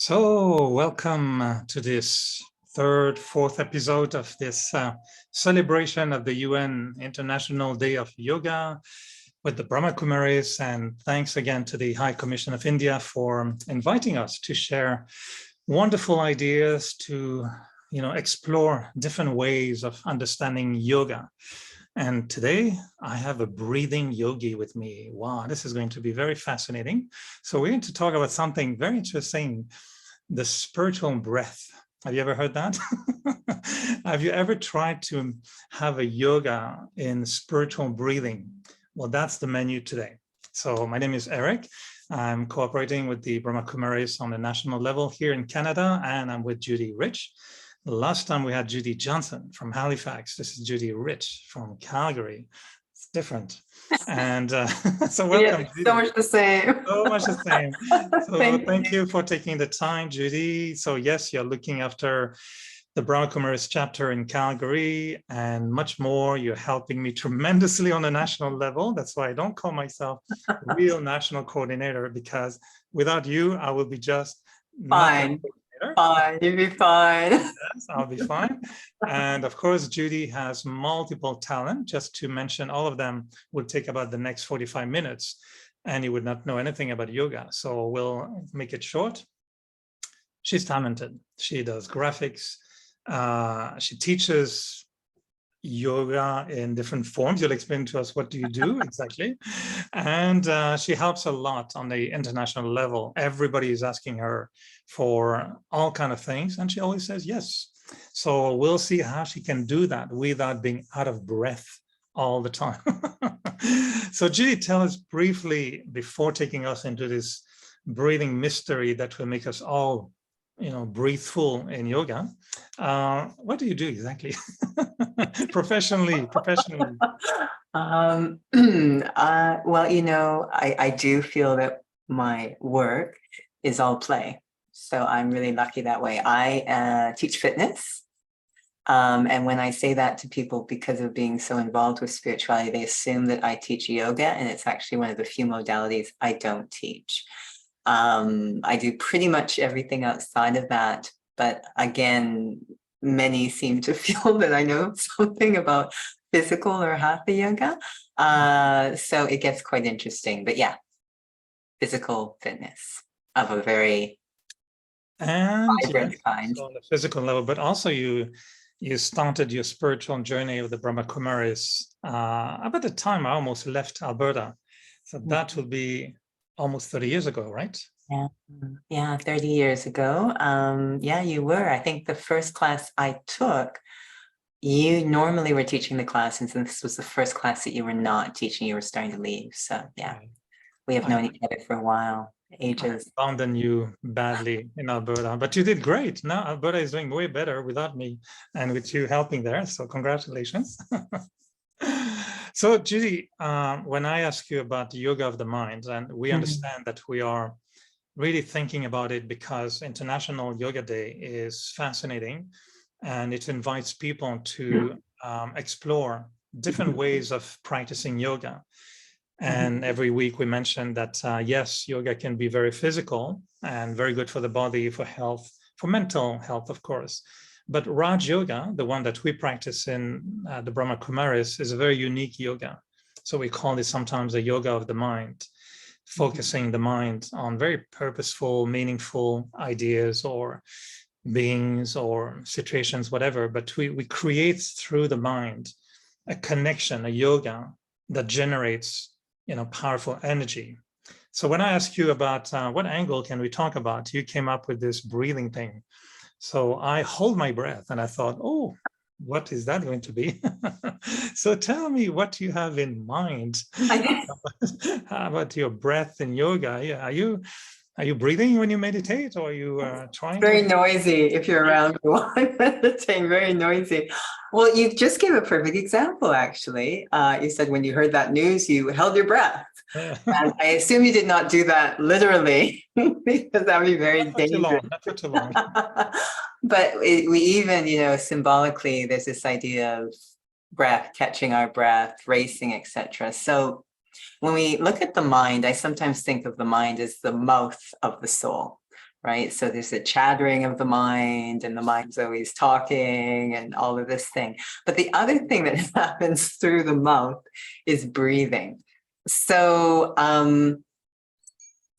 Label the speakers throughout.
Speaker 1: So, welcome to this fourth episode of this celebration of the UN International Day of Yoga with the Brahma Kumaris. And thanks again to the High Commission of India for inviting us to share wonderful ideas to, explore different ways of understanding yoga. And today I have a breathing yogi with me. Wow, this is going to be very fascinating. So we're going to talk about something very interesting, the spiritual breath. Have you ever heard that? Have you ever tried to have a yoga in spiritual breathing? Well, that's the menu today. So my name is Eric. I'm cooperating with the Brahma Kumaris on the national level here in Canada, and I'm with Judy Rich. The last time we had Judy Johnson from Halifax. This is Judy Rich from Calgary. It's different. And so welcome.
Speaker 2: Yeah, so much the same.
Speaker 1: So much the same. So thank you for taking the time, Judy. So yes, you're looking after the Brahma Kumaris chapter in Calgary and much more. You're helping me tremendously on a national level. That's why I don't call myself a real national coordinator, because without you, I will be just
Speaker 2: fine. Fine, you'll be fine.
Speaker 1: Yes, I'll be fine. And of course, Judy has multiple talent. Just to mention all of them will take about the next 45 minutes, and you would not know anything about yoga. So we'll make it short. She's talented. She does graphics. She teaches yoga in different forms. You'll explain to us what do you do exactly. And she helps a lot on the international level. Everybody is asking her for all kind of things, and she always says yes. So we'll see how she can do that without being out of breath all the time. So Judy, tell us briefly, before taking us into this breathing mystery that will make us all breathe full in yoga. What do you do exactly? professionally?
Speaker 2: Well, I do feel that my work is all play. So I'm really lucky that way. I teach fitness. And when I say that to people, because of being so involved with spirituality, they assume that I teach yoga, and it's actually one of the few modalities I don't teach. I do pretty much everything outside of that, but again, many seem to feel that I know something about physical or hatha yoga, so it gets quite interesting. But yeah, physical fitness of a very vibrant kind.
Speaker 1: So on the physical level, but also you started your spiritual journey with the Brahma Kumaris about the time I almost left Alberta, so that will be almost 30 years ago, right?
Speaker 2: Yeah, 30 years ago. Yeah, you were. I think the first class I took, you normally were teaching the class, and since this was the first class that you were not teaching, you were starting to leave. So yeah, we have known each other for a while, ages.
Speaker 1: I abandoned you badly in Alberta, but you did great. Now Alberta is doing way better without me and with you helping there. So congratulations. So Judy, when I ask you about the yoga of the mind, and we understand that we are really thinking about it because International Yoga Day is fascinating, and it invites people to explore different ways of practicing yoga. And every week we mention that, yes, yoga can be very physical and very good for the body, for health, for mental health, of course. But Raj Yoga, the one that we practice in the Brahma Kumaris, is a very unique yoga. So we call it sometimes a yoga of the mind, focusing the mind on very purposeful, meaningful ideas or beings or situations, whatever. But we create through the mind a connection, a yoga that generates, powerful energy. So when I ask you about what angle can we talk about, you came up with this breathing thing. So I hold my breath and I thought, oh, what is that going to be? So tell me what you have in mind. How about your breath in yoga? Yeah, are you breathing when you meditate, or are you trying?
Speaker 2: Very noisy if you're around one meditating, very noisy. Well, you just gave a perfect example, actually. You said when you heard that news, you held your breath. And I assume you did not do that literally, because that would be very dangerous.
Speaker 1: Not for too long.
Speaker 2: But we even, symbolically, there's this idea of breath, catching our breath, racing, etc. So when we look at the mind, I sometimes think of the mind as the mouth of the soul. right? So there's the chattering of the mind, and the mind's always talking and all of this thing. But the other thing that happens through the mouth is breathing. So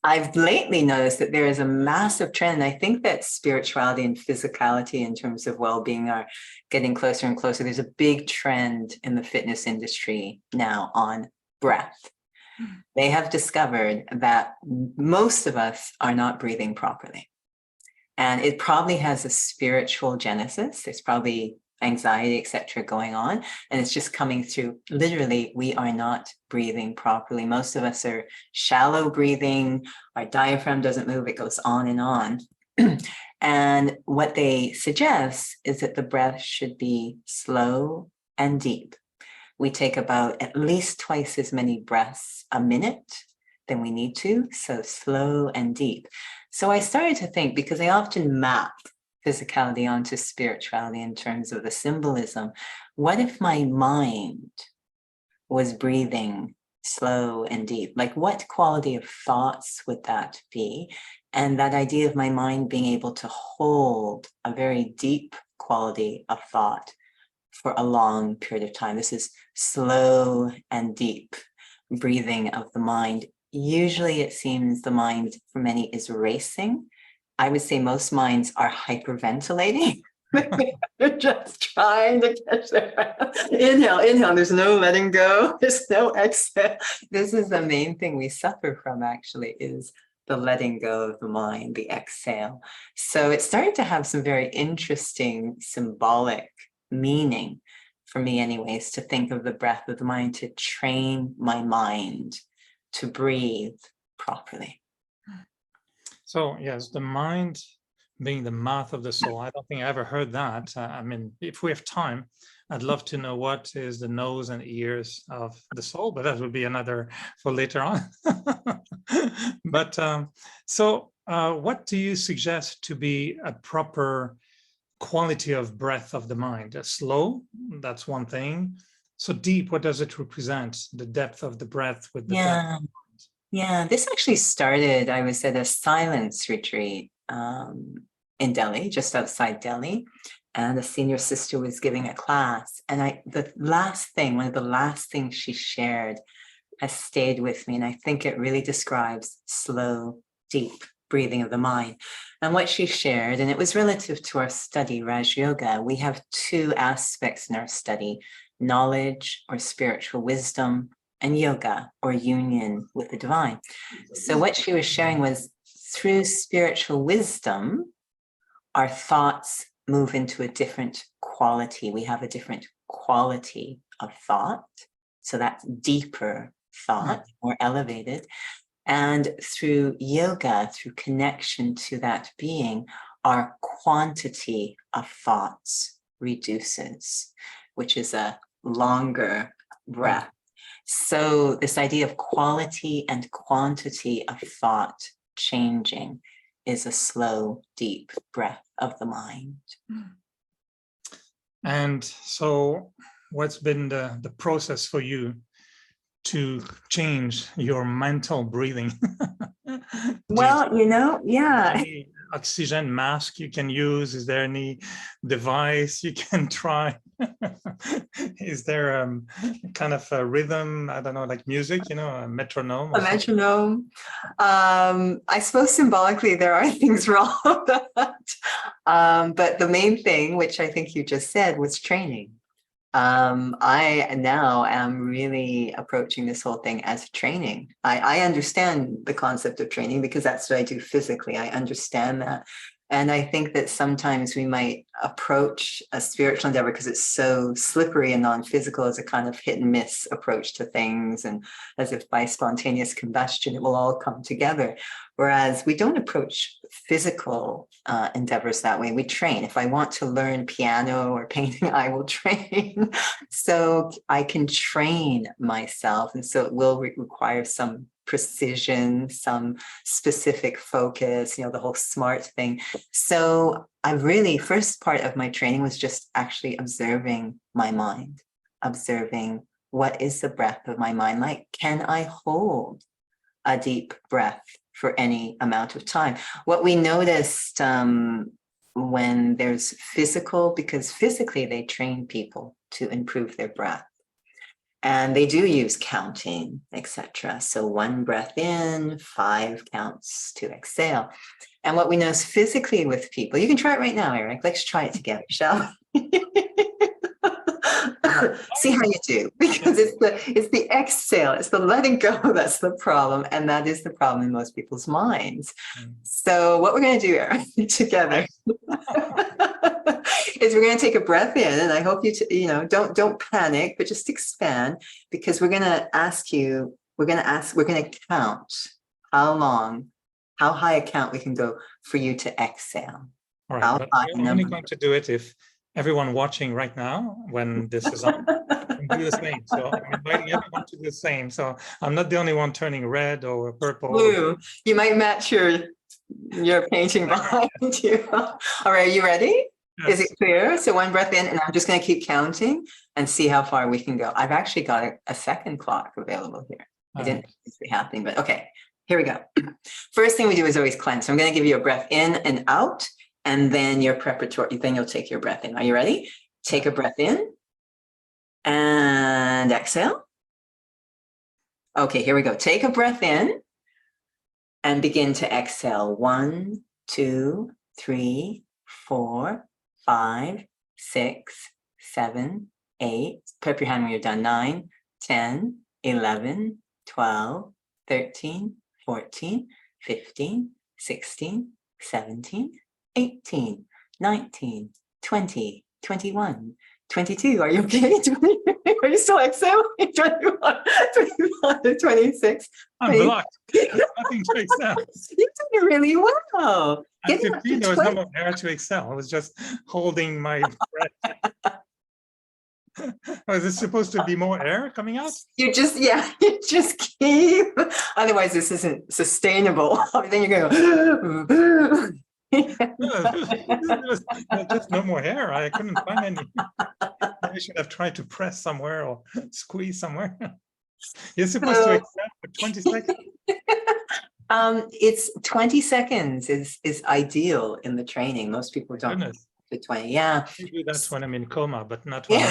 Speaker 2: I've lately noticed that there is a massive trend. I think that spirituality and physicality in terms of well-being are getting closer and closer. There's a big trend in the fitness industry now on breath. They have discovered that most of us are not breathing properly. And it probably has a spiritual genesis. There's probably anxiety, etc., going on. And it's just coming through. Literally, we are not breathing properly. Most of us are shallow breathing. Our diaphragm doesn't move. It goes on and on. And what they suggest is that the breath should be slow and deep. We take about at least twice as many breaths a minute than we need to, so slow and deep. So I started to think, because I often map physicality onto spirituality in terms of the symbolism, what if my mind was breathing slow and deep? Like, what quality of thoughts would that be? And that idea of my mind being able to hold a very deep quality of thought for a long period of time. This is slow and deep breathing of the mind. Usually it seems the mind for many is racing. I would say most minds are hyperventilating. They're just trying to catch their breath. Inhale, inhale. There's no letting go. There's no exhale. This is the main thing we suffer from, actually, is the letting go of the mind, the exhale. So it started to have some very interesting symbolic meaning for me, anyways, to think of the breath of the mind, to train my mind to breathe properly.
Speaker 1: So yes, the mind being the mouth of the soul. I don't think I ever heard that. I mean, if we have time, I'd love to know what is the nose and ears of the soul, but that would be another for later on. But what do you suggest to be a proper quality of breath of the mind? Slow, that's one thing. So deep, what does it represent? The depth of the breath with the depth.
Speaker 2: Yeah, this actually started, I was at a silence retreat in Delhi, just outside Delhi, and a senior sister was giving a class. And one of the last things she shared has stayed with me. And I think it really describes slow, deep breathing of the mind. And what she shared, and it was relative to our study, Raj Yoga, we have two aspects in our study: knowledge or spiritual wisdom, and yoga or union with the divine. So what she was sharing was, through spiritual wisdom, our thoughts move into a different quality. We have a different quality of thought. So that's deeper thought, more elevated. And through yoga, through connection to that being, our quantity of thoughts reduces, which is a longer breath. So this idea of quality and quantity of thought changing is a slow, deep breath of the mind.
Speaker 1: And so what's been the process for you to change your mental breathing?
Speaker 2: Well,
Speaker 1: any oxygen mask you can use? Is there any device you can try? Is there kind of a rhythm, I don't know, like music, a metronome?
Speaker 2: A metronome. I suppose symbolically there are things wrong with that. But the main thing, which I think you just said, was training. I now am really approaching this whole thing as training. I understand the concept of training because that's what I do physically. I understand that. And I think that sometimes we might approach a spiritual endeavor, because it's so slippery and non-physical, as a kind of hit and miss approach to things, and as if by spontaneous combustion it will all come together. Whereas we don't approach physical endeavors that way. We train. If I want to learn piano or painting, I will train. So I can train myself. And so it will require some precision, some specific focus, the whole SMART thing. So first part of my training was just actually observing my mind, observing what is the breath of my mind like. Can I hold a deep breath for any amount of time. What we noticed when there's physical, because physically they train people to improve their breath. And they do use counting, etc. So 1 breath in, 5 counts to exhale. And what we know is physically with people, you can try it right now, Eric. Let's try it together, shall we? See how you do, because it's the exhale, it's the letting go that's the problem, and that is the problem in most people's minds. So what we're going to do, Eric, together is we're going to take a breath in, and I hope you don't panic, but just expand, because we're going to count how high a count we can go for you to exhale.
Speaker 1: All right, but I'm only going to do it if everyone watching right now, when this is on, can do the same. So I'm inviting everyone to do the same. So I'm not the only one turning red or purple.
Speaker 2: Blue. You might match your painting behind you. All right, are you ready? Yes. Is it clear? So 1 breath in, and I'm just going to keep counting and see how far we can go. I've actually got a second clock available here. I didn't think this would be happening, but okay, here we go. First thing we do is always cleanse. So I'm going to give you a breath in and out, and then your preparatory, then you'll take your breath in. Are you ready? Take a breath in and exhale. Okay, here we go. Take a breath in and begin to exhale. 1, 2, 3, 4, 5, 6, 7, 8. Put up your hand when you're done. 9, 10, 11, 12, 13, 14, 15, 16, 17, 18, 19, 20, 21, 22. Are you okay? Are you still exhaling? 21, 25, 26.
Speaker 1: I'm blocked. There's nothing to exhale.
Speaker 2: You're doing really well.
Speaker 1: At 15, there was no more air to exhale. I was just holding my breath. Was it supposed to be more air coming out?
Speaker 2: You just keep. Otherwise, this isn't sustainable. Then you're going to go.
Speaker 1: There's just no more hair. I couldn't find any. I should have tried to press somewhere or squeeze somewhere. You're supposed to exhale for 20 seconds.
Speaker 2: It's 20 seconds is ideal in the training. Most people don't.
Speaker 1: Goodness.
Speaker 2: To 20, yeah.
Speaker 1: Maybe that's when I'm in coma, but not when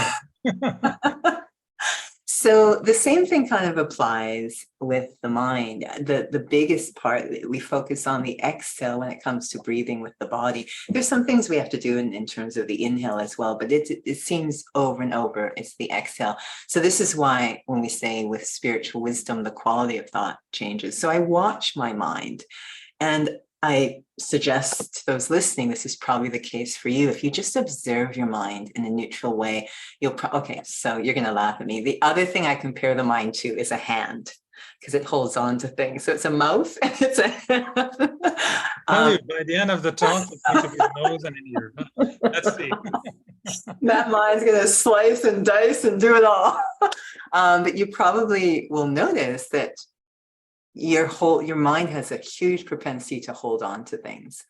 Speaker 2: So the same thing kind of applies with the mind. The biggest part, we focus on the exhale when it comes to breathing with the body. There's some things we have to do in terms of the inhale as well, but it seems over and over, it's the exhale. So this is why when we say with spiritual wisdom, the quality of thought changes. So I watch my mind, and I suggest to those listening, this is probably the case for you. If you just observe your mind in a neutral way, okay, so you're going to laugh at me. The other thing I compare the mind to is a hand, because it holds on to things. So it's a mouth and it's a hand.
Speaker 1: By the end of the talk, it's going to be a nose and an ear. Let's see.
Speaker 2: That mind's going to slice and dice and do it all. But you probably will notice that your mind has a huge propensity to hold on to things.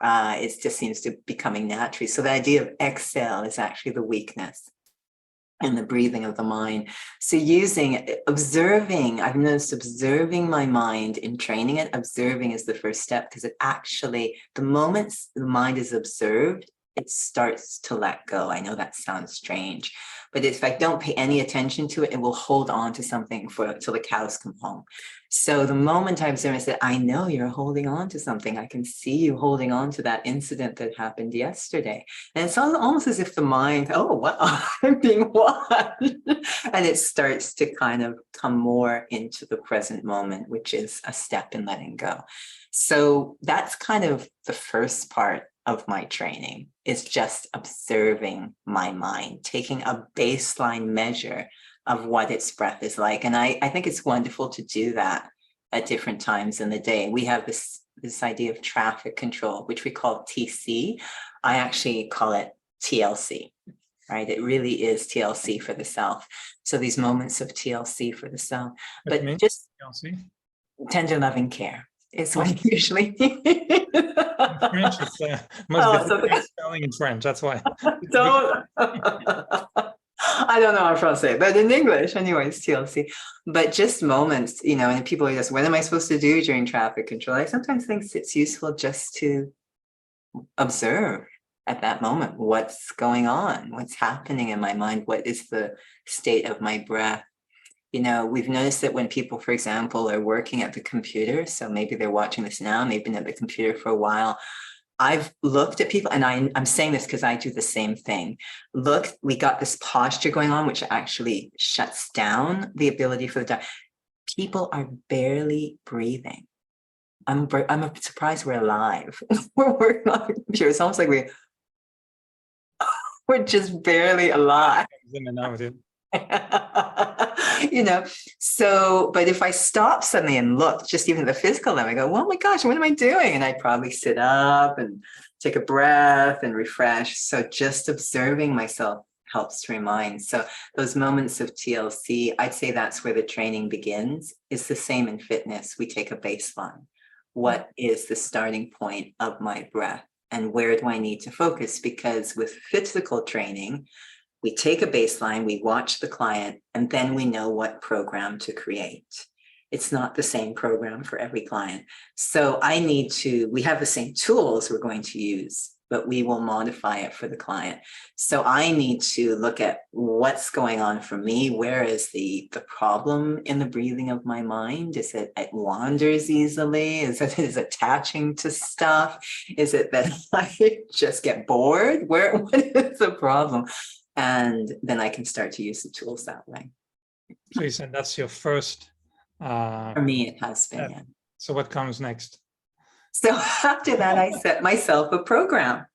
Speaker 2: It just seems to be coming naturally. So the idea of exhale is actually the weakness and the breathing of the mind. So observing, I've noticed observing my mind in training it, observing is the first step, because it actually, the moment the mind is observed, it starts to let go. I know that sounds strange, but if I don't pay any attention to it, it will hold on to something till the cows come home. So the moment I observe, I said, I know you're holding on to something. I can see you holding on to that incident that happened yesterday. And it's almost as if the mind, oh, what? I'm being watched. And it starts to kind of come more into the present moment, which is a step in letting go. So that's kind of the first part of my training, is just observing my mind, taking a baseline measure of what its breath is like. And I think it's wonderful to do that at different times in the day. We have this idea of traffic control, which we call TC. I actually call it TLC, right? It really is TLC for the self. So these moments of TLC for the self, but just TLC? Tender loving care is what it usually
Speaker 1: in French, it's must be spelling in French. That's why.
Speaker 2: Don't. I don't know how to say it, but in English, anyways, TLC. But just moments, and people are just, what am I supposed to do during traffic control? I sometimes think it's useful just to observe at that moment what's going on, what's happening in my mind, what is the state of my breath. We've noticed that when people, for example, are working at the computer, so maybe they're watching this now, they've been at the computer for a while. I've looked at people, and I'm saying this because I do the same thing. Look, we got this posture going on, which actually shuts down the ability for the people are barely breathing. I'm surprised we're alive. We're working on the computer. It's almost like we're just barely alive. So, but if I stop suddenly and look, just even at the physical level, I go, oh my gosh, what am I doing? And I'd probably sit up and take a breath and refresh. So just observing myself helps to remind. So those moments of TLC, I'd say that's where the training begins. It's the same in fitness. We take a baseline. What is the starting point of my breath? And where do I need to focus? Because with physical training, we take a baseline, we watch the client, and then we know what program to create. It's not the same program for every client. So we have the same tools we're going to use, but we will modify it for the client. So I need to look at what's going on for me. Where is the problem in the breathing of my mind? Is it wanders easily? Is it attaching to stuff? Is it that I just get bored? What is the problem? And then I can start to use the tools that way.
Speaker 1: So you said that's your first.
Speaker 2: For me, it has been. Yeah.
Speaker 1: So what comes next?
Speaker 2: So after that, I set myself a program.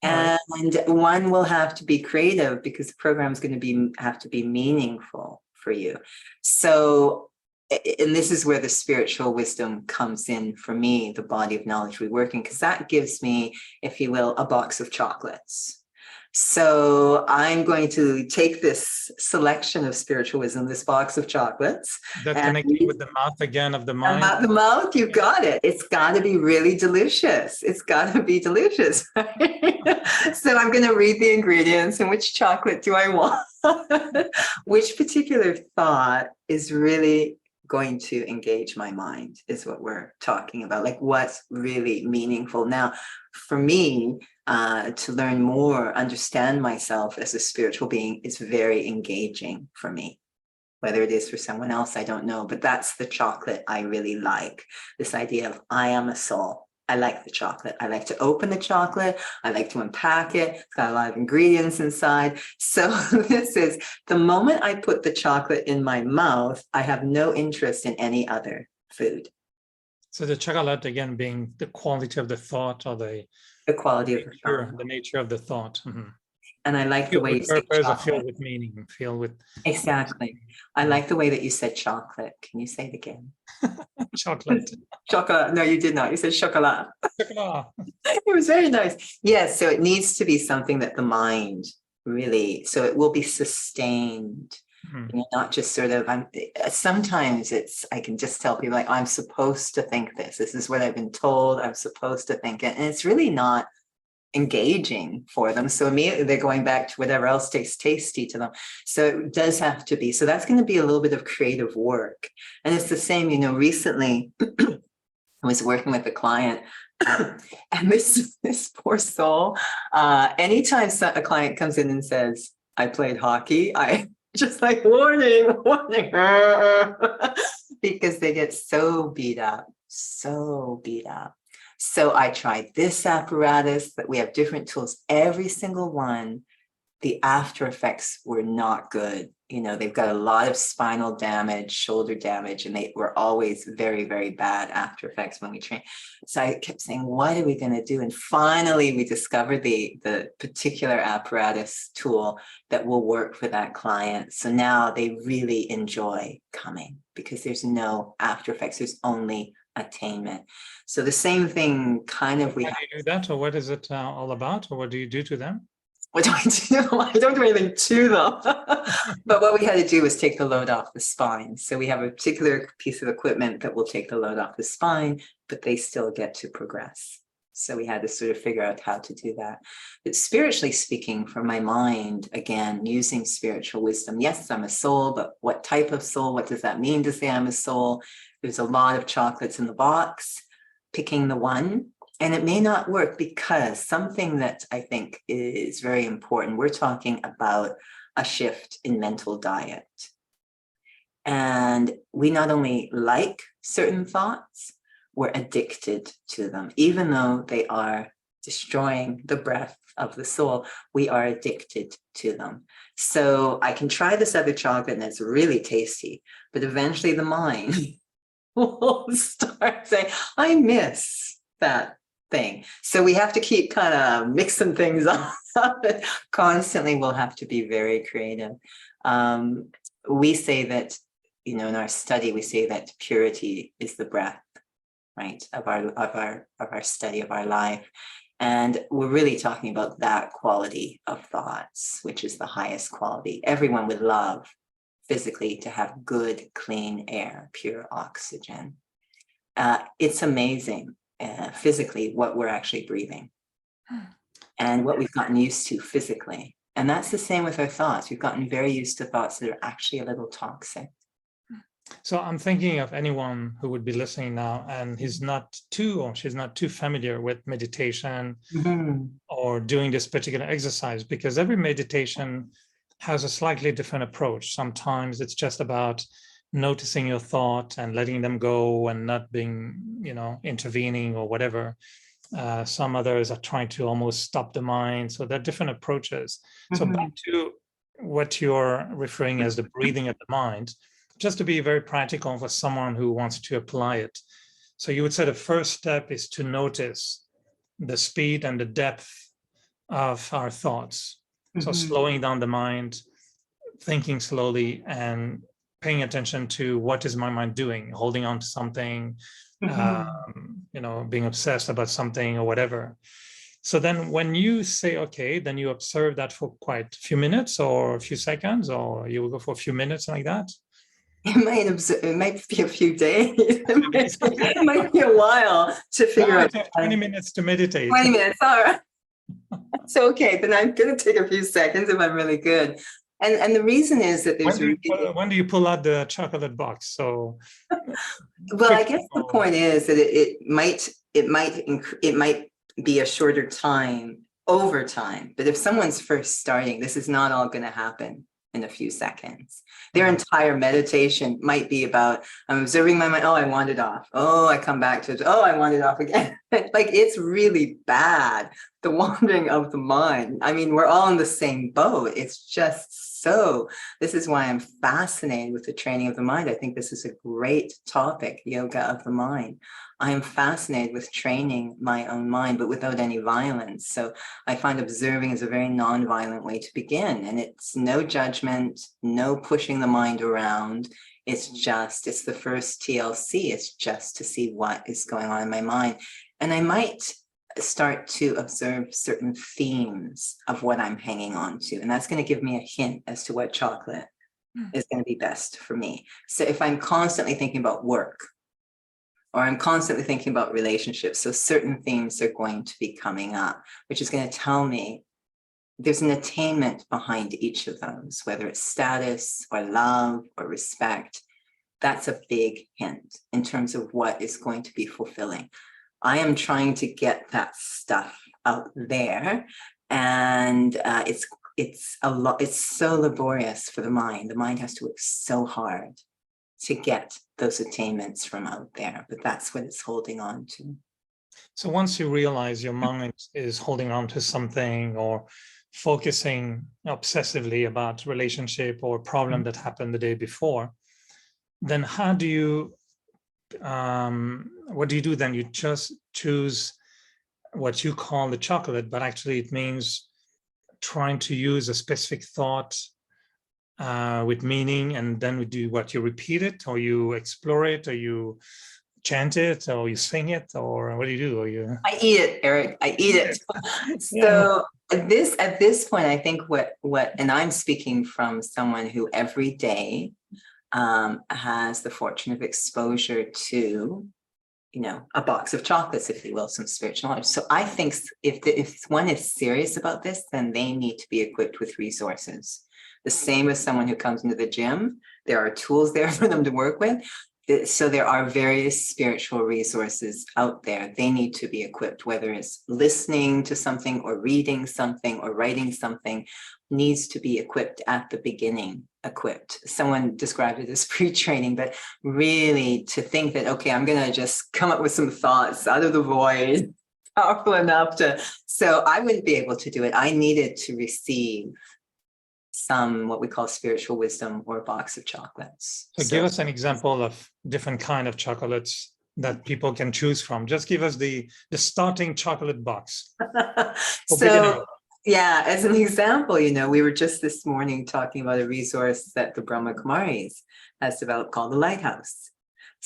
Speaker 2: And one will have to be creative because the program is going to have to be meaningful for you. So, and this is where the spiritual wisdom comes in for me, the body of knowledge we work in, because that gives me, if you will, a box of chocolates. So I'm going to take this selection of spiritual wisdom, this box of chocolates.
Speaker 1: That connecting with the mouth again of the mind.
Speaker 2: About the mouth, you got it. It's got to be really delicious. It's got to be delicious. So I'm going to read the ingredients and which chocolate do I want? Which particular thought is really going to engage my mind is what we're talking about. Like what's really meaningful. Now, for me, to learn more, understand myself as a spiritual being is very engaging for me. Whether it is for someone else, I don't know, but that's the chocolate I really like. This idea of I am a soul. I like the chocolate. I like to open the chocolate. I like to unpack it. It's got a lot of ingredients inside. So this is the moment I put the chocolate in my mouth, I have no interest in any other food.
Speaker 1: So the chocolate, again, being the quality of the thought or the
Speaker 2: quality of
Speaker 1: the nature of the thought. Mm-hmm.
Speaker 2: And I like the way you said chocolate.
Speaker 1: Filled with meaning, filled with...
Speaker 2: Exactly. I like the way that you said chocolate. Can you say it again?
Speaker 1: Chocolate.
Speaker 2: Chocolate. No, you did not. You said chocolat.
Speaker 1: Chocolat.
Speaker 2: It was very nice. Yes, so it needs to be something that the mind really, so it will be sustained. Not just sort of, sometimes I can just tell people like, I'm supposed to think this. This is what I've been told. I'm supposed to think it. And it's really not engaging for them. So immediately they're going back to whatever else tastes tasty to them. So it does have to be. So that's going to be a little bit of creative work. And it's the same, recently I was working with a client and this poor soul, anytime a client comes in and says, I played hockey, I just like warning, because they get so beat up. So I tried this apparatus, that we have different tools, every single one, the after effects were not good. They've got a lot of spinal damage, shoulder damage, and they were always very, very bad after effects when we train. So I kept saying, what are we going to do? And finally, we discovered the particular apparatus tool that will work for that client. So now they really enjoy coming because there's no after effects. There's only attainment. So the same thing kind of
Speaker 1: How do you do that, or what is it all about, or what do you do to them?
Speaker 2: What do I do? I don't do anything to them. But what we had to do was take the load off the spine. So we have a particular piece of equipment that will take the load off the spine, but they still get to progress. So we had to sort of figure out how to do that. But spiritually speaking, for my mind, again, using spiritual wisdom, yes, I'm a soul, but what type of soul? What does that mean to say I'm a soul? There's a lot of chocolates in the box, picking the one. And it may not work because something that I think is very important, we're talking about a shift in mental diet. And we not only like certain thoughts, we're addicted to them. Even though they are destroying the breath of the soul, we are addicted to them. So I can try this other chocolate and it's really tasty, but eventually the mind will start saying, I miss that thing. So we have to keep kind of mixing things up. Constantly, we'll have to be very creative. We say that, in our study, we say that purity is the breath, right, of our study of our life. And we're really talking about that quality of thoughts, which is the highest quality. Everyone would love physically to have good, clean air, pure oxygen. It's amazing physically what we're actually breathing and what we've gotten used to physically. And that's the same with our thoughts. We've gotten very used to thoughts that are actually a little toxic.
Speaker 1: So I'm thinking of anyone who would be listening now and he's not too, or she's not too familiar with meditation or doing this particular exercise, because every meditation has a slightly different approach. Sometimes it's just about noticing your thought and letting them go and not being, intervening or whatever. Some others are trying to almost stop the mind. So there are different approaches. So back to what you're referring as the breathing of the mind, just to be very practical for someone who wants to apply it. So you would say the first step is to notice the speed and the depth of our thoughts. So slowing down the mind, thinking slowly and paying attention to what is my mind doing, holding on to something, being obsessed about something or whatever. So then when you say, okay, then you observe that for quite a few minutes or a few seconds, or you will go for a few minutes like that.
Speaker 2: It might be a few days. It might be a while to figure out.
Speaker 1: 20 minutes to meditate.
Speaker 2: 20 minutes, all right. So, okay, then I'm going to take a few seconds if I'm really good. And the reason is that there's
Speaker 1: when do you pull out the chocolate box? So,
Speaker 2: well, I guess the point is that it might be a shorter time over time. But if someone's first starting, this is not all going to happen in a few seconds. Their entire meditation might be about, I'm observing my mind. Oh, I want it off. Oh, I come back to it. Oh, I want it off again. Like, it's really bad, the wandering of the mind. I mean, we're all in the same boat. It's just so, this is why I'm fascinated with the training of the mind. I think this is a great topic, yoga of the mind. I am fascinated with training my own mind, but without any violence. So I find observing is a very non-violent way to begin. And it's no judgment, no pushing the mind around. It's the first TLC. It's just to see what is going on in my mind. And I might start to observe certain themes of what I'm hanging on to. And that's going to give me a hint as to what chocolate is going to be best for me. So if I'm constantly thinking about work, or I'm constantly thinking about relationships, so certain themes are going to be coming up, which is going to tell me there's an attainment behind each of those, whether it's status or love or respect. That's a big hint in terms of what is going to be fulfilling. I am trying to get that stuff out there, and it's a lot. It's so laborious for the mind. The mind has to work so hard to get those attainments from out there, but that's what it's holding on to.
Speaker 1: So once you realize your mind is holding on to something or focusing obsessively about relationship or problem that happened the day before, then how do you, what do you do then? You just choose what you call the chocolate, but actually it means trying to use a specific thought with meaning, and then we do what? You repeat it, or you explore it, or you chant it, or you sing it, or what do you do? Or you...
Speaker 2: I eat it, Eric. I eat it. So at this point, I think and I'm speaking from someone who every day has the fortune of exposure to, a box of chocolates, if you will, some spiritual knowledge. So I think if one is serious about this, then they need to be equipped with resources. The same as someone who comes into the gym, there are tools there for them to work with. So there are various spiritual resources out there. They need to be equipped, whether it's listening to something or reading something or writing something, needs to be equipped at the beginning, equipped. Someone described it as pre-training, but really to think that, okay, I'm going to just come up with some thoughts out of the void, powerful enough to, so I wouldn't be able to do it. I needed to receive some what we call spiritual wisdom or a box of chocolates.
Speaker 1: So give us an example of different kind of chocolates that people can choose from. Just give us the starting chocolate box.
Speaker 2: So yeah, as an example, we were just this morning talking about a resource that the Brahma Kumaris has developed called the Lighthouse.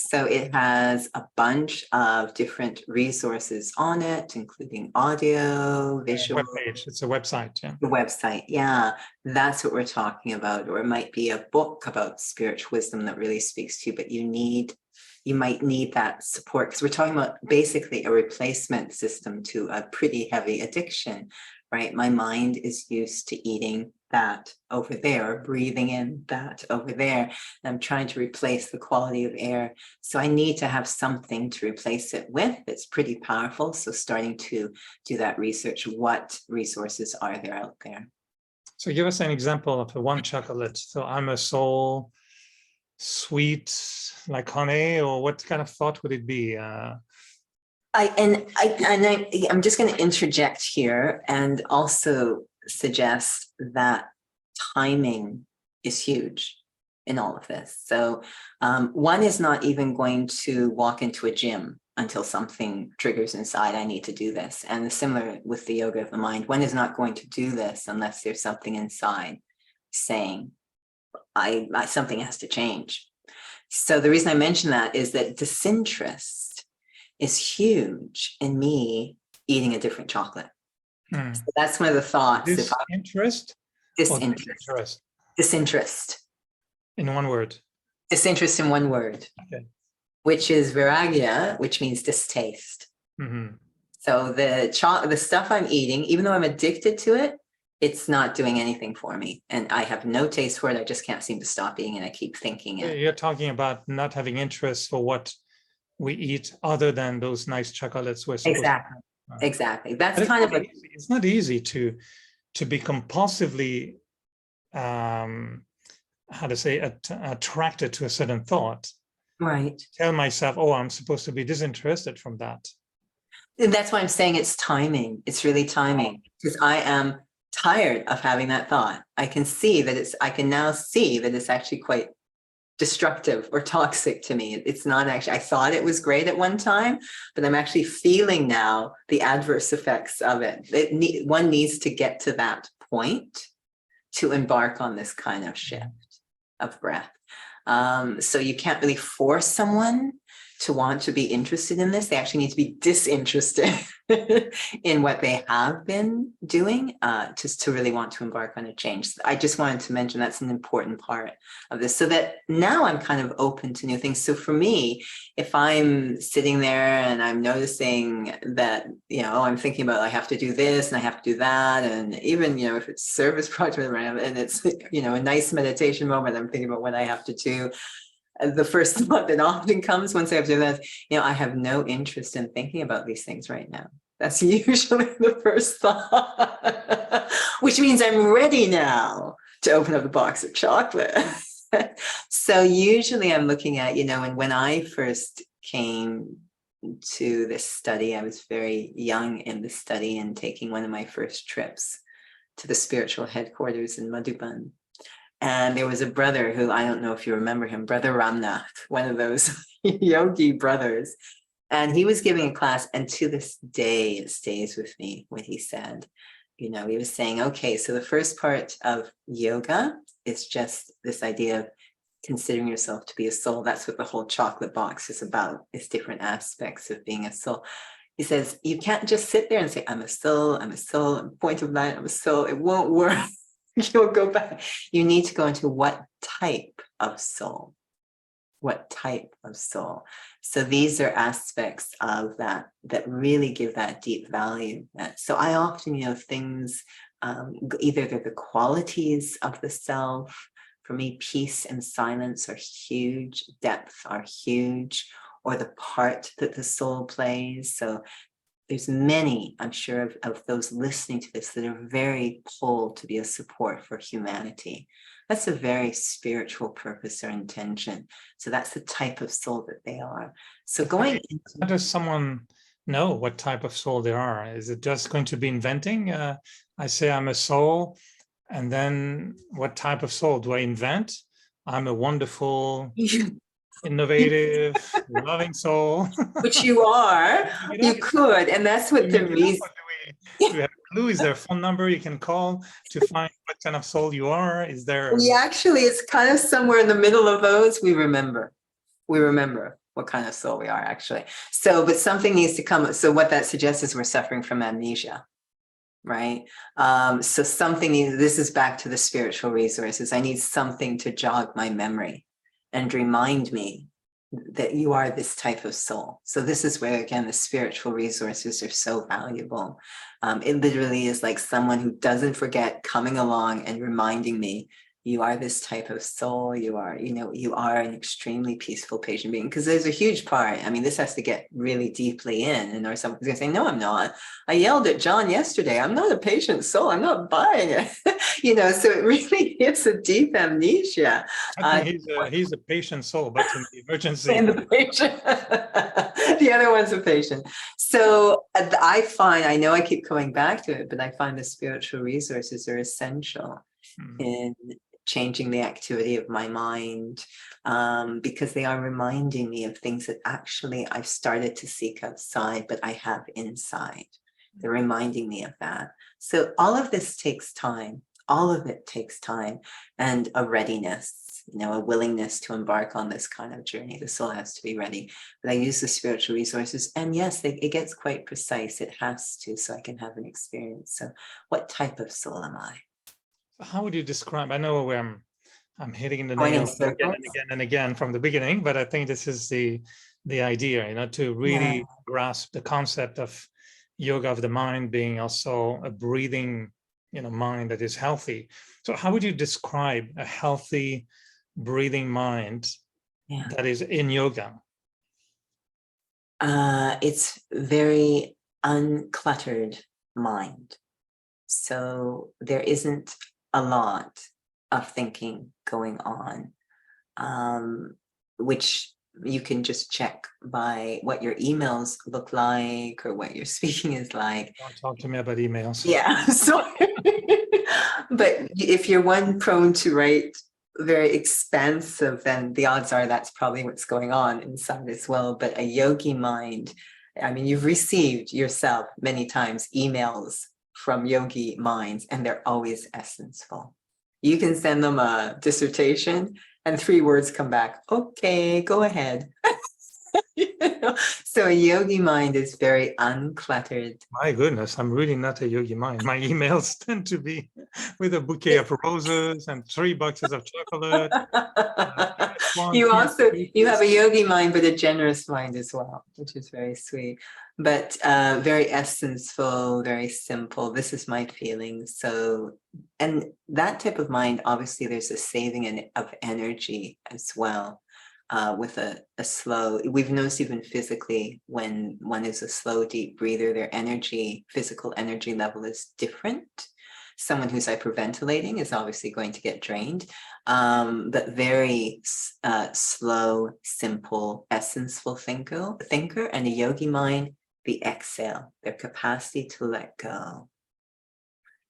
Speaker 2: So it has a bunch of different resources on it, including audio, visual.
Speaker 1: Webpage. It's a website. Yeah.
Speaker 2: The website. Yeah, that's what we're talking about. Or it might be a book about spiritual wisdom that really speaks to you, but you might need that support because we're talking about basically a replacement system to a pretty heavy addiction, right? My mind is used to eating that over there, breathing in that over there. And I'm trying to replace the quality of air. So I need to have something to replace it with. It's pretty powerful. So starting to do that research, what resources are there out there?
Speaker 1: So give us an example of the one chocolate. So I'm a soul, sweet like honey, or what kind of thought would it be?
Speaker 2: I'm just going to interject here and also suggest that timing is huge in all of this. So one is not even going to walk into a gym until something triggers inside, I need to do this. And similar with the yoga of the mind, one is not going to do this unless there's something inside saying, something has to change. So the reason I mention that is that disinterest is huge in me eating a different chocolate. So that's one of the thoughts.
Speaker 1: Disinterest?
Speaker 2: Disinterest.
Speaker 1: In one word.
Speaker 2: Disinterest in one word.
Speaker 1: Okay.
Speaker 2: Which is viragya, which means distaste.
Speaker 1: Mm-hmm.
Speaker 2: So the stuff I'm eating, even though I'm addicted to it, it's not doing anything for me. And I have no taste for it. I just can't seem to stop eating and I keep thinking it.
Speaker 1: You're talking about not having interest for what we eat other than those nice chocolates we're supposed to have.
Speaker 2: Exactly. That's kind of
Speaker 1: it's not easy to be compulsively attracted to a certain thought.
Speaker 2: Right.
Speaker 1: Tell myself, oh, I'm supposed to be disinterested from that.
Speaker 2: And that's why I'm saying it's timing. It's really timing because I am tired of having that thought. I can now see that it's actually quite destructive or toxic to me. It's not actually, I thought it was great at one time, but I'm actually feeling now the adverse effects of it. One needs to get to that point to embark on this kind of shift of breath. So you can't really force someone to want to be interested in this. They actually need to be disinterested in what they have been doing just to really want to embark on a change. I just wanted to mention that's an important part of this so that now I'm kind of open to new things. So for me, if I'm sitting there and I'm noticing that, I'm thinking about I have to do this and I have to do that. And even, if it's service project and it's, a nice meditation moment, I'm thinking about what I have to do. The first thought that often comes once I have to do that, I have no interest in thinking about these things right now. That's usually the first thought, which means I'm ready now to open up a box of chocolate. So usually I'm looking at, and when I first came to this study, I was very young in the study and taking one of my first trips to the spiritual headquarters in Madhuban. And there was a brother who, I don't know if you remember him, Brother Ramnath, one of those yogi brothers. And he was giving a class, and to this day, it stays with me what he said. He was saying, okay, so the first part of yoga is just this idea of considering yourself to be a soul. That's what the whole chocolate box is about, is different aspects of being a soul. He says, you can't just sit there and say, I'm a soul, point of light, I'm a soul. It won't work. You'll go back. You need to go into what type of soul. what type of soul. So these are aspects of that really give that deep value. So I often, things, either they're the qualities of the self. For me, peace and silence are huge, depth are huge, or the part that the soul plays. So there's many, I'm sure, of those listening to this that are very pulled to be a support for humanity. That's a very spiritual purpose or intention. So that's the type of soul that they are. So going into...
Speaker 1: How does someone know what type of soul they are? Is it just going to be inventing? I say I'm a soul, and then what type of soul do I invent? I'm a wonderful, innovative, loving soul.
Speaker 2: Which you are, you could, and that's what the reason.
Speaker 1: Do we have a clue? Is there a phone number you can call to find what kind of soul you are? Is there?
Speaker 2: Actually, it's kind of somewhere in the middle of those. We remember what kind of soul we are, actually. So, but something needs to come. So what that suggests is we're suffering from amnesia, right? So something needs, this is back to the spiritual resources. I need something to jog my memory and remind me that you are this type of soul. So this is where, again, the spiritual resources are so valuable. It literally is like someone who doesn't forget coming along and reminding me, you are this type of soul. You are, you are an extremely peaceful, patient being. Because there's a huge part. I mean, this has to get really deeply in, and or someone's going to say, no, I'm not. I yelled at John yesterday. I'm not a patient soul. I'm not buying it. So it really hits a deep amnesia.
Speaker 1: I think he's a patient soul, but in the emergency.
Speaker 2: And the patient. The other one's a patient. So I find, I know I keep coming back to it, but I find the spiritual resources are essential in changing the activity of my mind, because they are reminding me of things that actually I've started to seek outside, but I have inside. They're reminding me of that. So all of this takes time. All of it takes time and a readiness, a willingness to embark on this kind of journey. The soul has to be ready. But I use the spiritual resources, and yes, it gets quite precise. It has to, so I can have an experience. So what type of soul am I?
Speaker 1: How would you describe? I know where I'm hitting the nail again and again and again from the beginning, but I think this is the idea, to really grasp the concept of yoga of the mind being also a breathing, mind that is healthy. So how would you describe a healthy breathing mind that is in yoga?
Speaker 2: It's very uncluttered mind. So there isn't a lot of thinking going on, which you can just check by what your emails look like or what your speaking is like.
Speaker 1: Don't talk to me about emails.
Speaker 2: Yeah, sorry. But if you're one prone to write very expansive, then the odds are that's probably what's going on inside as well. But a yogi mind, I mean, you've received yourself many times emails from yogi minds, and they're always essenceful. You can send them a dissertation and 3 words come back. Okay, go ahead. So a yogi mind is very uncluttered.
Speaker 1: My goodness, I'm really not a yogi mind. My emails tend to be with a bouquet of roses and 3 boxes of chocolate.
Speaker 2: You have a yogi mind, but a generous mind as well, which is very sweet, but very essential, very simple. This is my feeling. So, and that type of mind, obviously there's a saving of energy as well. With a slow, we've noticed even physically when one is a slow, deep breather, their physical energy level is different. Someone who's hyperventilating is obviously going to get drained, but very slow, simple, essential thinker, and a yogi mind, the exhale, their capacity to let go.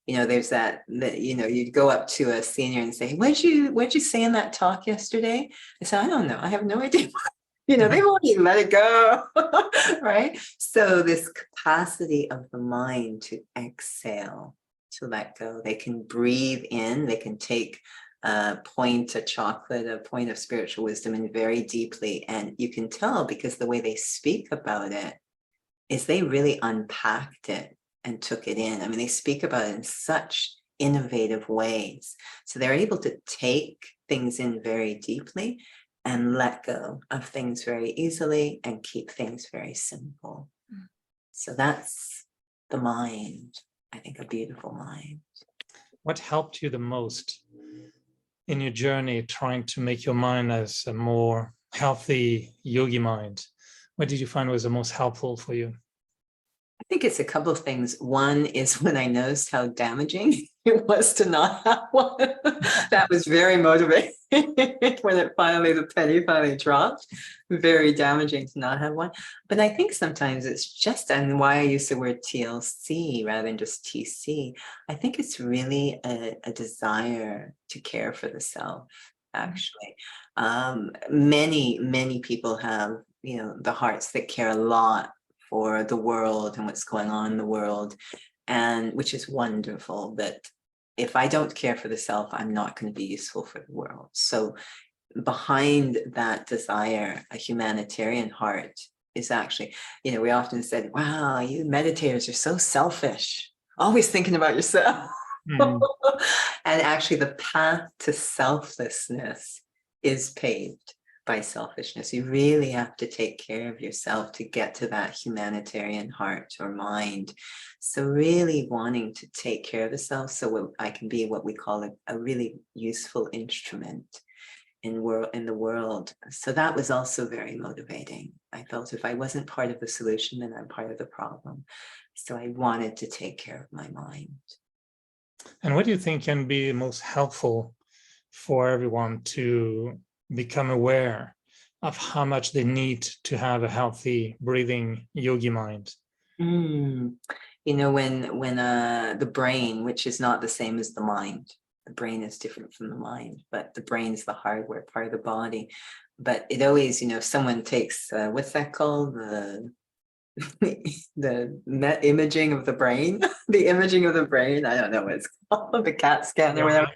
Speaker 2: There's that you'd go up to a senior and say, what'd you say in that talk yesterday? I said, I don't know. I have no idea. They won't even let it go, right? So this capacity of the mind to exhale, to let go. They can breathe in, they can take a point of chocolate, a point of spiritual wisdom, and very deeply. And you can tell because the way they speak about it is they really unpacked it and took it in. I mean, they speak about it in such innovative ways. So they're able to take things in very deeply and let go of things very easily and keep things very simple. So that's the mind, I think, a beautiful mind.
Speaker 1: What helped you the most in your journey trying to make your mind as a more healthy yogi mind? What did you find was the most helpful for you?
Speaker 2: I think it's a couple of things. One is when I noticed how damaging it was to not have one. That was very motivating when the penny finally dropped. Very damaging to not have one. But I think sometimes it's just, and why I use the word TLC rather than just TC, I think it's really a desire to care for the self, actually. Many people have, the hearts that care a lot for the world and what's going on in the world, and which is wonderful. But if I don't care for the self, I'm not going to be useful for the world. So behind that desire, a humanitarian heart is actually, we often said, wow, you meditators are so selfish, always thinking about yourself. And actually the path to selflessness is paved by selfishness. You really have to take care of yourself to get to that humanitarian heart or mind. So really wanting to take care of the self so I can be what we call a really useful instrument in the world. So that was also very motivating. I felt if I wasn't part of the solution, then I'm part of the problem. So I wanted to take care of my mind.
Speaker 1: And what do you think can be most helpful for everyone to become aware of how much they need to have a healthy breathing yogi mind?
Speaker 2: When the brain, which is not the same as the mind, the brain is different from the mind, but the brain is the hardware part of the body. But it always, if someone takes, what's that called? The imaging of the brain, the imaging of the brain. I don't know what it's called, the CAT scan or whatever.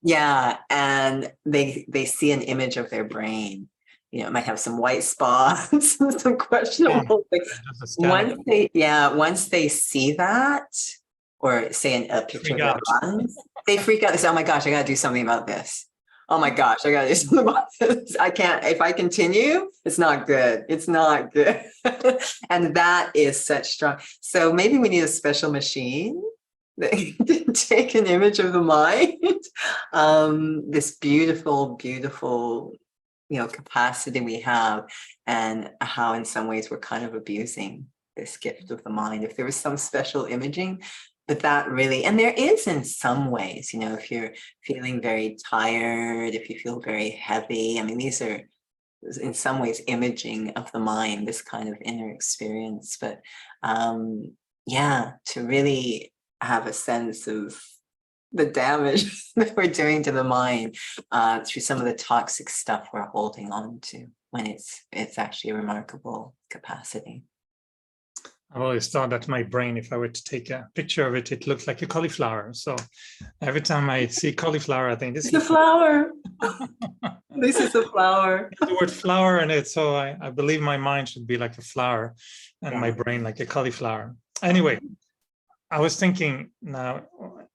Speaker 2: Yeah, and they see an image of their brain. It might have some white spots, some questionable things. Once they see that, or say a picture of their lungs, they freak out. They say, "Oh my gosh, I got to do something about this. Oh my gosh, I got to do something about this. I can't. If I continue, it's not good. It's not good." And that is such strong. So maybe we need a special machine that can take an image of the mind. This beautiful, beautiful, capacity we have, and how in some ways we're kind of abusing this gift of the mind. If there was some special imaging, but that really, and there is in some ways, if you're feeling very tired, if you feel very heavy, I mean, these are in some ways imaging of the mind, this kind of inner experience. But to really have a sense of the damage that we're doing to the mind through some of the toxic stuff we're holding on to, when it's actually a remarkable capacity.
Speaker 1: I've always thought that my brain, if I were to take a picture of it, it looks like a cauliflower. So every time I see cauliflower, I think this is a
Speaker 2: flower. This is a flower.
Speaker 1: The word flower in it. So I believe my mind should be like a flower and my brain like a cauliflower. Anyway, I was thinking now,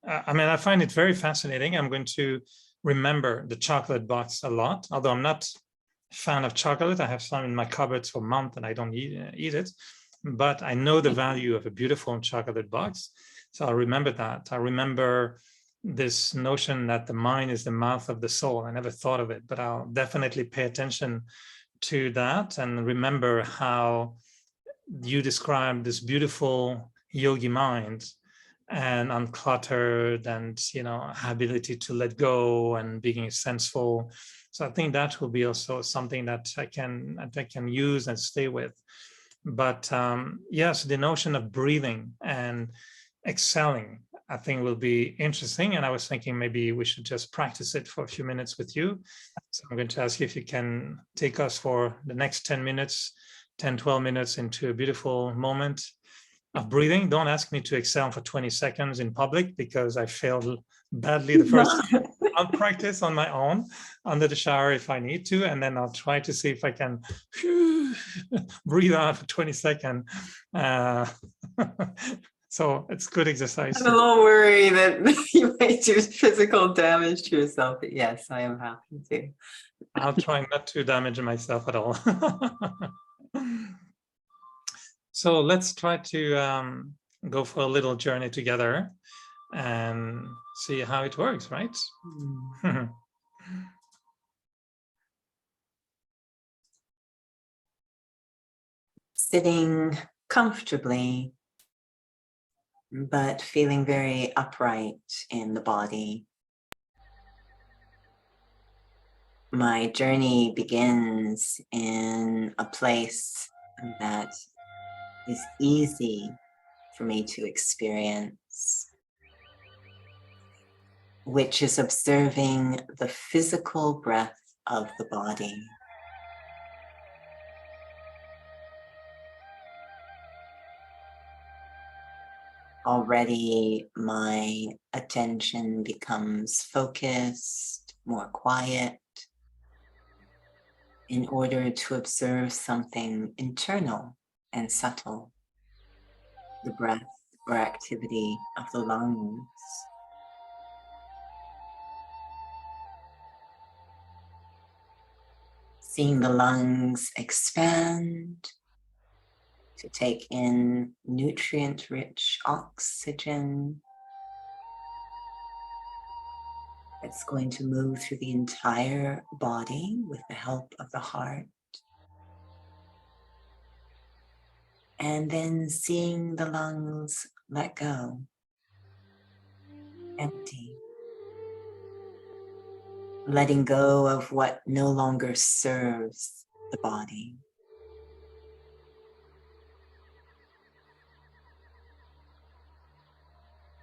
Speaker 1: I find it very fascinating. I'm going to remember the chocolate box a lot, although I'm not a fan of chocolate. I have some in my cupboards for a month and I don't eat it. But I know the value of a beautiful chocolate box. So I'll remember that. I remember this notion that the mind is the mouth of the soul. I never thought of it, but I'll definitely pay attention to that and remember how you described this beautiful yogi mind and uncluttered and, ability to let go and being senseful. So I think that will be also something that I can use and stay with. But yes, the notion of breathing and exhaling, I think will be interesting. And I was thinking maybe we should just practice it for a few minutes with you. So I'm going to ask you if you can take us for the next 10 minutes, 10, 12 minutes into a beautiful moment of breathing. Don't ask me to exhale for 20 seconds in public because I failed badly the first time. I'll practice on my own under the shower if I need to, and then I'll try to see if I can breathe out for 20 seconds. So it's good exercise.
Speaker 2: I'm a little worried that you might do physical damage to yourself, but yes, I am happy to.
Speaker 1: I'll try not to damage myself at all. So let's try to go for a little journey together and see how it works, right?
Speaker 2: Sitting comfortably, but feeling very upright in the body. My journey begins in a place that is easy for me to experience, which is observing the physical breath of the body. Already my attention becomes focused, more quiet, in order to observe something internal and subtle, the breath or activity of the lungs. Seeing the lungs expand to take in nutrient-rich oxygen that's going to move through the entire body with the help of the heart. And then seeing the lungs let go, empty, letting go of what no longer serves the body.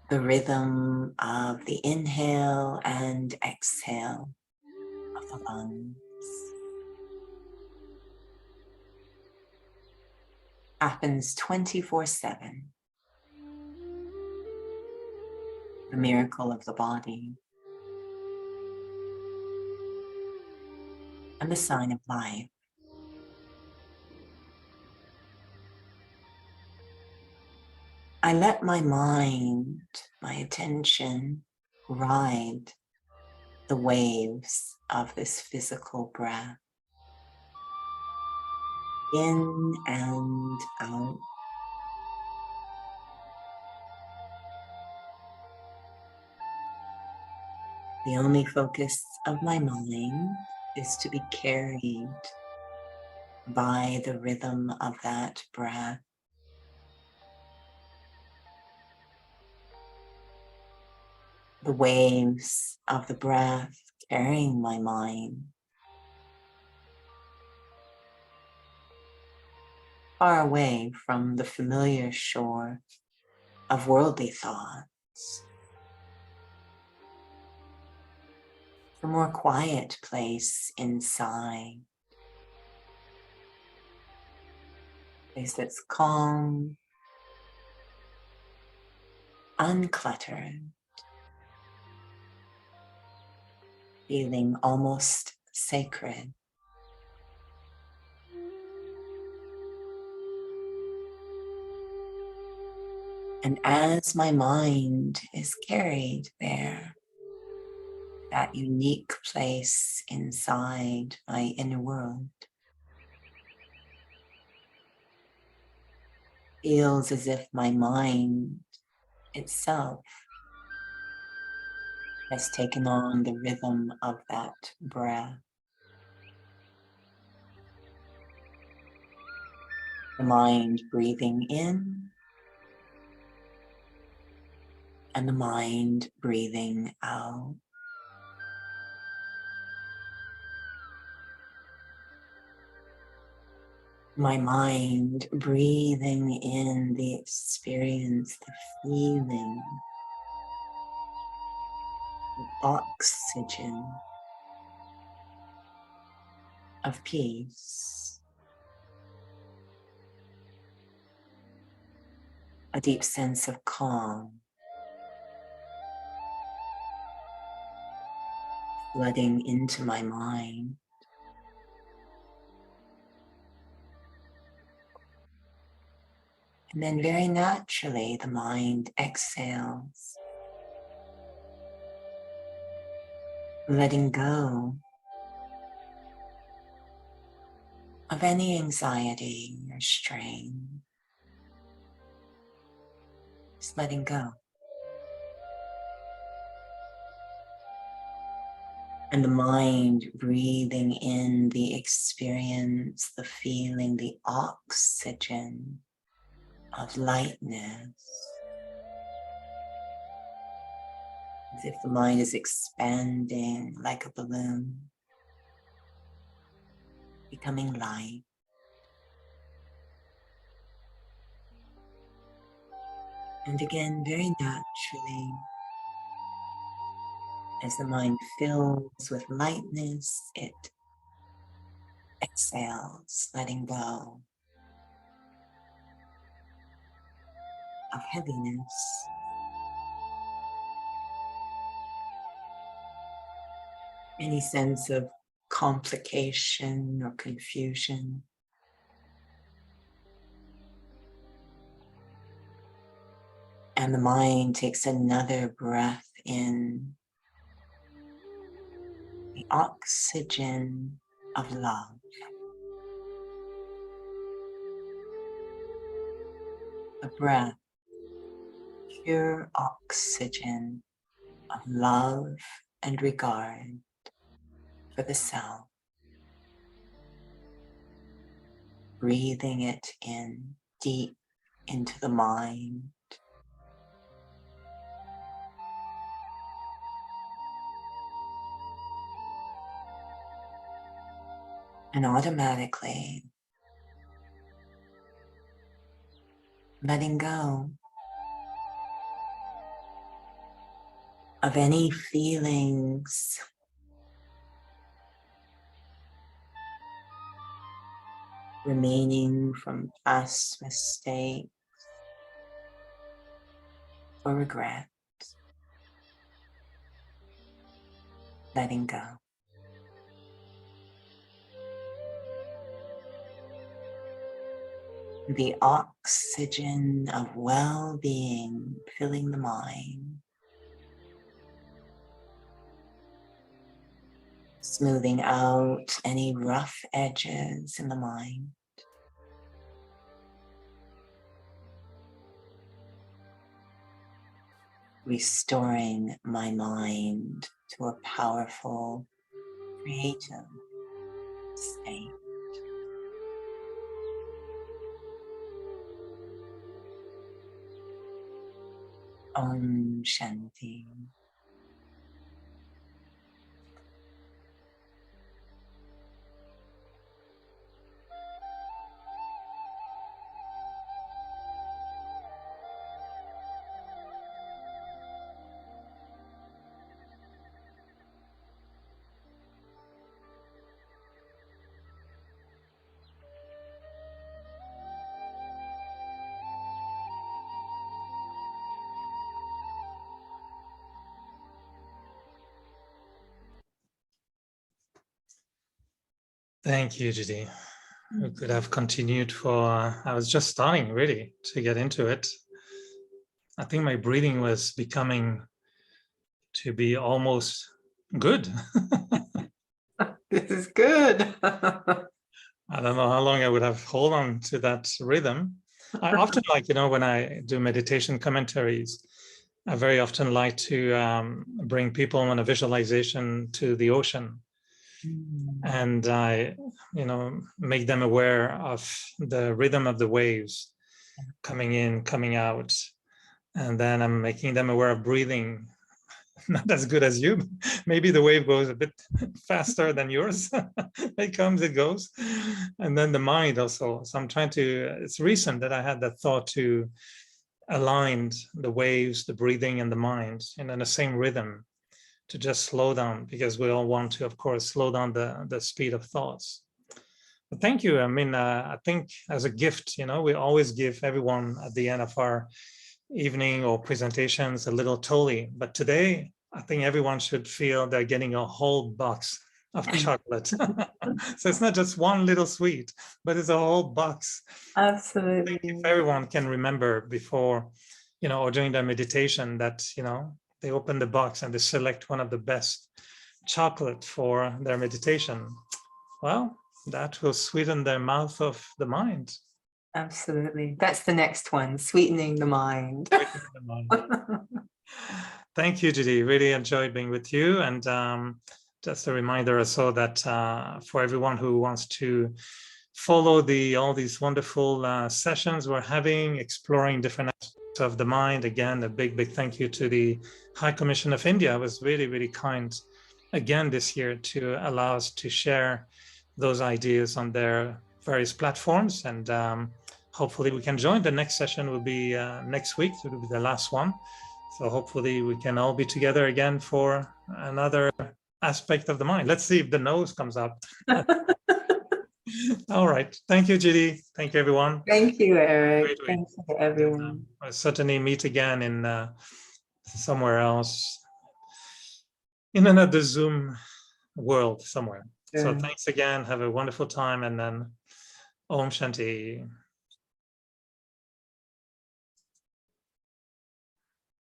Speaker 2: The rhythm of the inhale and exhale of the lungs happens 24/7. The miracle of the body and the sign of life. I let my mind, my attention, ride the waves of this physical breath, in and out. The only focus of my mind is to be carried by the rhythm of that breath. The waves of the breath carrying my mind far away from the familiar shore of worldly thoughts, a more quiet place inside, a place that's calm, uncluttered, feeling almost sacred. And as my mind is carried there, that unique place inside my inner world, feels as if my mind itself has taken on the rhythm of that breath. The mind breathing in and the mind breathing out. My mind breathing in the experience, the feeling, the oxygen of peace, a deep sense of calm, flooding into my mind. And then very naturally, the mind exhales, letting go of any anxiety or strain. Just letting go. And the mind breathing in the experience, the feeling, the oxygen of lightness. As if the mind is expanding like a balloon, becoming light. And again, very naturally, as the mind fills with lightness, it exhales, letting go of heaviness. Any sense of complication or confusion. And the mind takes another breath in, the oxygen of love. A breath, pure oxygen of love and regard for the self. Breathing it in deep into the mind. And automatically letting go of any feelings remaining from past mistakes or regret. Letting go. The oxygen of well-being filling the mind, smoothing out any rough edges in the mind. Restoring my mind to a powerful, creative state. Om Shanti.
Speaker 1: Thank you, Judy. We could have continued for, I was just starting really to get into it. I think my breathing was becoming to be almost good.
Speaker 2: This is good.
Speaker 1: I don't know how long I would have hold on to that rhythm. I often like, when I do meditation commentaries, I very often like to bring people on a visualization to the ocean. And I, make them aware of the rhythm of the waves coming in, coming out. And then I'm making them aware of breathing. Not as good as you. Maybe the wave goes a bit faster than yours. It comes, it goes. And then the mind also. So I'm trying to, it's recent that I had that thought to align the waves, the breathing and the mind in the same rhythm, to just slow down, because we all want to, of course, slow down the speed of thoughts. But thank you. I mean, I think as a gift, we always give everyone at the end of our evening or presentations a little tolly. But today, I think everyone should feel they're getting a whole box of chocolate. So it's not just one little sweet, but it's a whole box.
Speaker 2: Absolutely.
Speaker 1: If everyone can remember before, or during their meditation that, they open the box and they select one of the best chocolate for their meditation, well, that will sweeten their mouth of the mind.
Speaker 2: Absolutely. That's the next one, sweetening the mind.
Speaker 1: Thank you, Judy. Really enjoyed being with you. And just a reminder also that for everyone who wants to follow all these wonderful sessions we're having, exploring different aspects of the mind. Again, a big, big thank you to the High Commission of India. It was really, really kind again this year to allow us to share those ideas on their various platforms. And hopefully we can join. The next session will be next week. It will be the last one. So hopefully we can all be together again for another aspect of the mind. Let's see if the nose comes up. All right. Thank you, Judy. Thank you, everyone.
Speaker 2: Thank you, Eric. Thank you to everyone.
Speaker 1: I'll certainly meet again in somewhere else, in another Zoom world somewhere. Sure. So thanks again. Have a wonderful time. And then Om Shanti.